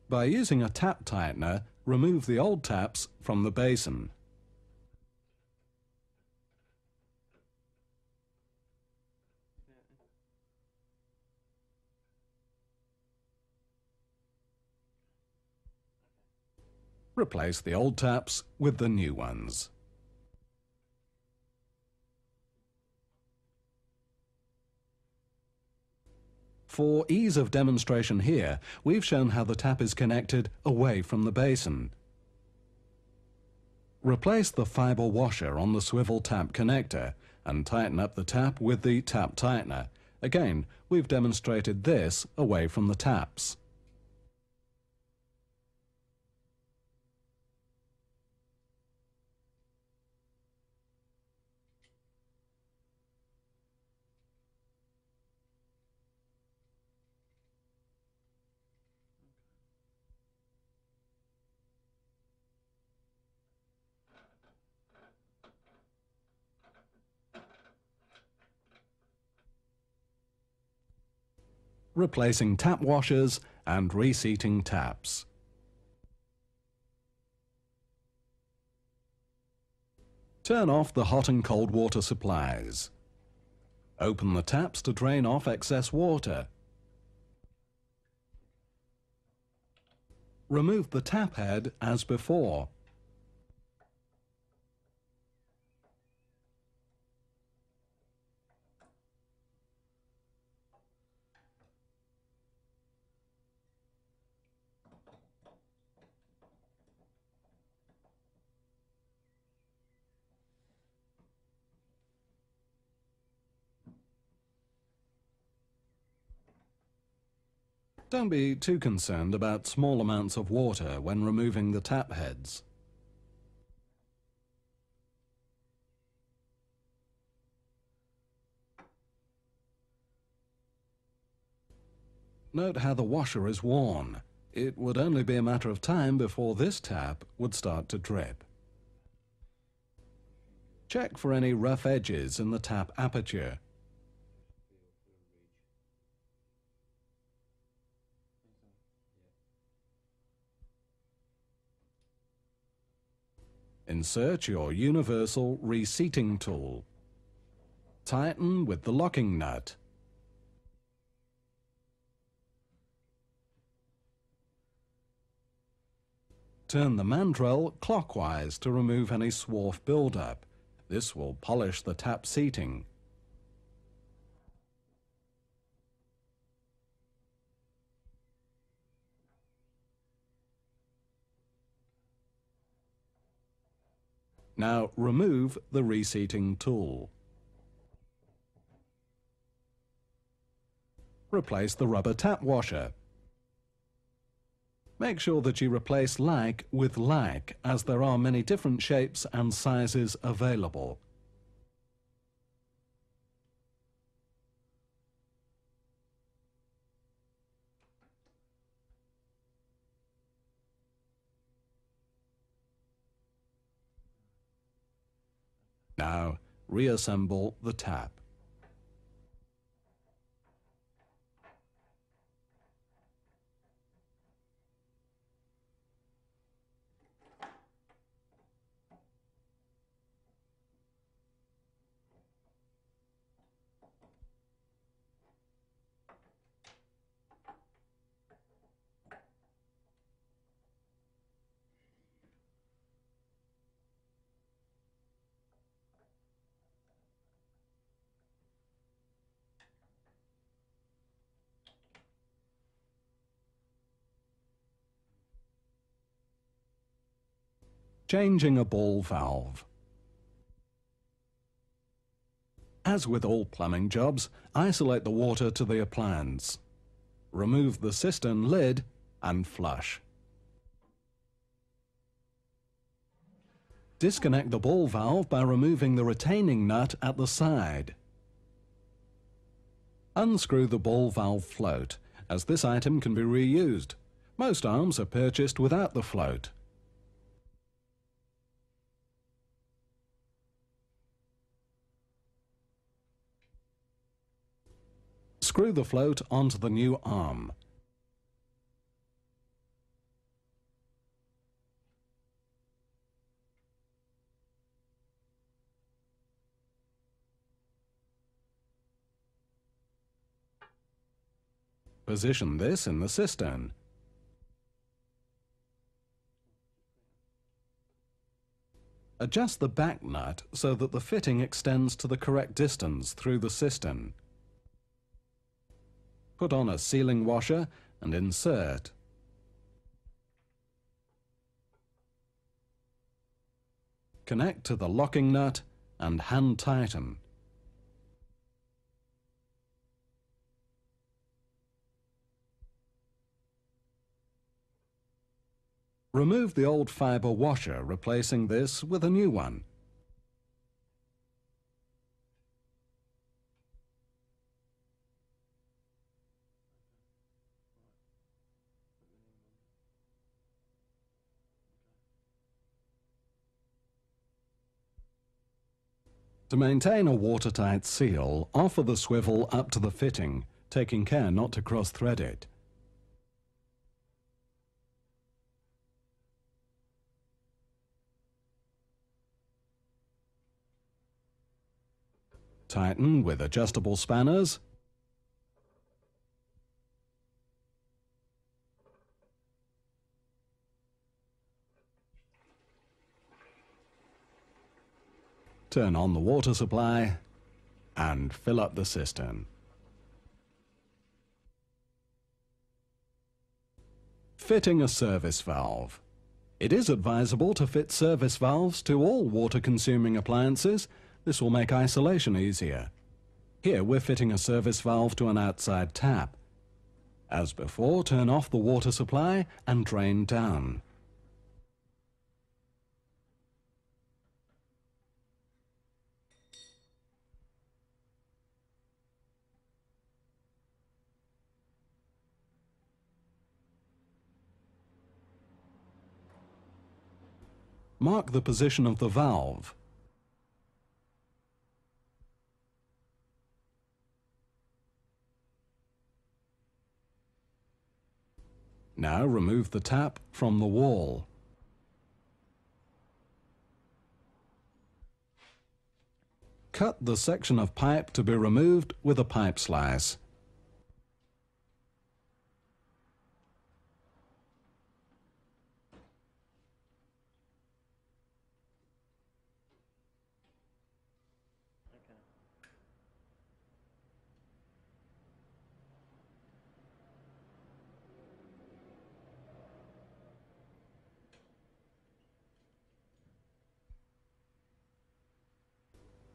By using a tap tightener, remove the old taps from the basin. Replace the old taps with the new ones. For ease of demonstration here, we've shown how the tap is connected away from the basin. Replace the fibre washer on the swivel tap connector and tighten up the tap with the tap tightener. Again, we've demonstrated this away from the taps. Replacing tap washers and reseating taps. Turn off the hot and cold water supplies. Open the taps to drain off excess water. Remove the tap head as before. Don't be too concerned about small amounts of water when removing the tap heads. Note how the washer is worn. It would only be a matter of time before this tap would start to drip. Check for any rough edges in the tap aperture. Insert your universal reseating tool. Tighten with the locking nut. Turn the mandrel clockwise to remove any swarf buildup. This will polish the tap seating. Now remove the reseating tool. Replace the rubber tap washer. Make sure that you replace like with like, as there are many different shapes and sizes available. Now, reassemble the tap. Changing a ball valve. As with all plumbing jobs, isolate the water to the appliance. Remove the cistern lid and flush. Disconnect the ball valve by removing the retaining nut at the side. Unscrew the ball valve float, as this item can be reused. Most arms are purchased without the float. Screw the float onto the new arm. Position this in the cistern. Adjust the back nut so that the fitting extends to the correct distance through the cistern. Put on a sealing washer and insert. Connect to the locking nut and hand tighten. Remove the old fibre washer, replacing this with a new one. To maintain a watertight seal, offer the swivel up to the fitting, taking care not to cross-thread it. Tighten with adjustable spanners. Turn on the water supply and fill up the cistern. Fitting a service valve. It is advisable to fit service valves to all water-consuming appliances. This will make isolation easier. Here we're fitting a service valve to an outside tap. As before, turn off the water supply and drain down. Mark the position of the valve. Now remove the tap from the wall. Cut the section of pipe to be removed with a pipe slice.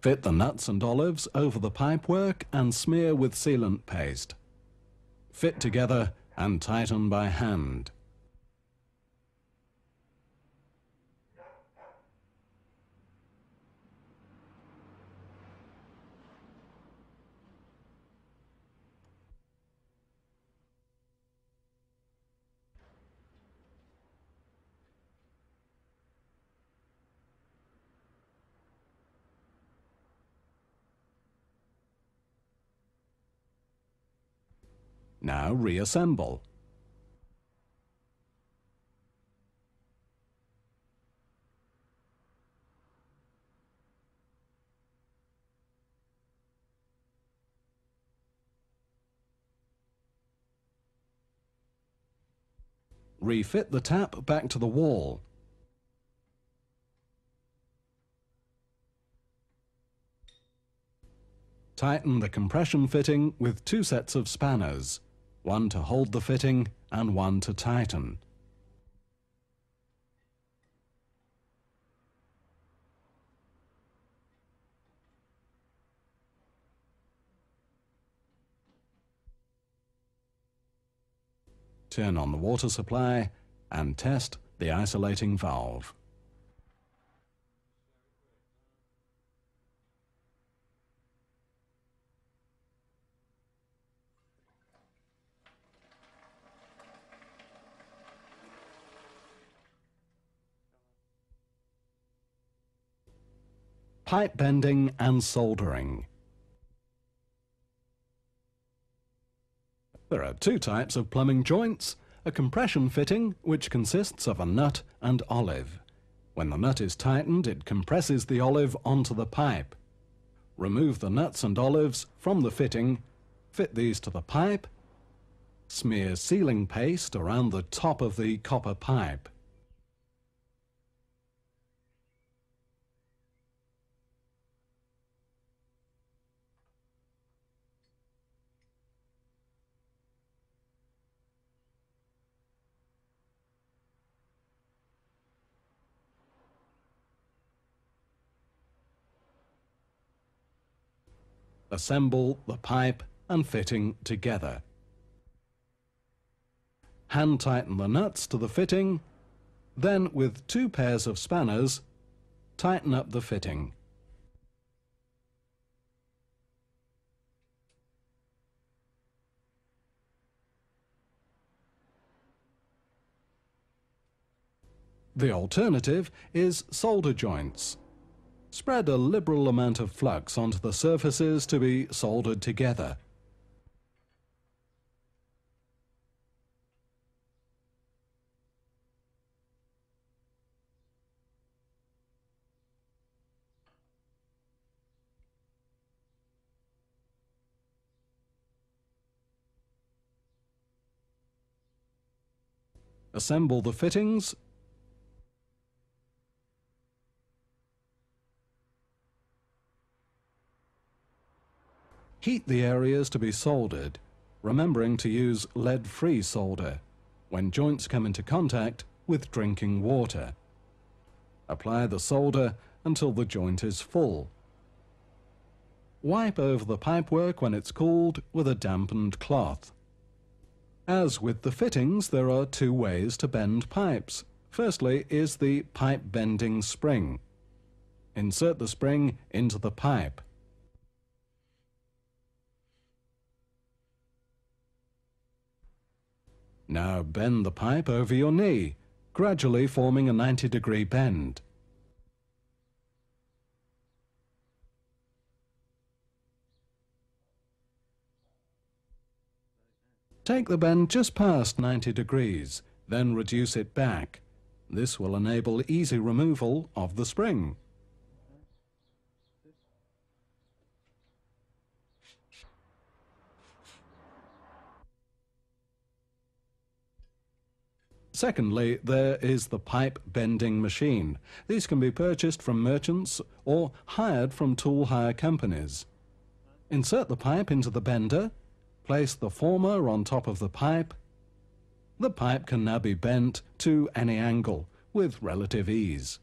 Fit the nuts and olives over the pipework and smear with sealant paste. Fit together and tighten by hand. Now reassemble. Refit the tap back to the wall. Tighten the compression fitting with 2 sets of spanners, one to hold the fitting and one to tighten. Turn on the water supply and test the isolating valve. Pipe bending and soldering. There are 2 types of plumbing joints: a compression fitting, which consists of a nut and olive. When the nut is tightened, it compresses the olive onto the pipe. Remove the nuts and olives from the fitting, fit these to the pipe, Smear sealing paste around the top of the copper pipe. Assemble the pipe and fitting together. Hand tighten the nuts to the fitting, then with 2 pairs of spanners, tighten up the fitting. The alternative is solder joints. Spread a liberal amount of flux onto the surfaces to be soldered together. Assemble the fittings. Heat the areas to be soldered, remembering to use lead-free solder when joints come into contact with drinking water. Apply the solder until the joint is full. Wipe over the pipework when it's cooled with a dampened cloth. As with the fittings, there are 2 ways to bend pipes. Firstly is the pipe bending spring. Insert the spring into the pipe. Now bend the pipe over your knee, gradually forming a 90-degree bend. Take the bend just past 90 degrees, then reduce it back. This will enable easy removal of the spring. Secondly, there is the pipe bending machine. These can be purchased from merchants or hired from tool hire companies. Insert the pipe into the bender, place the former on top of the pipe. The pipe can now be bent to any angle with relative ease.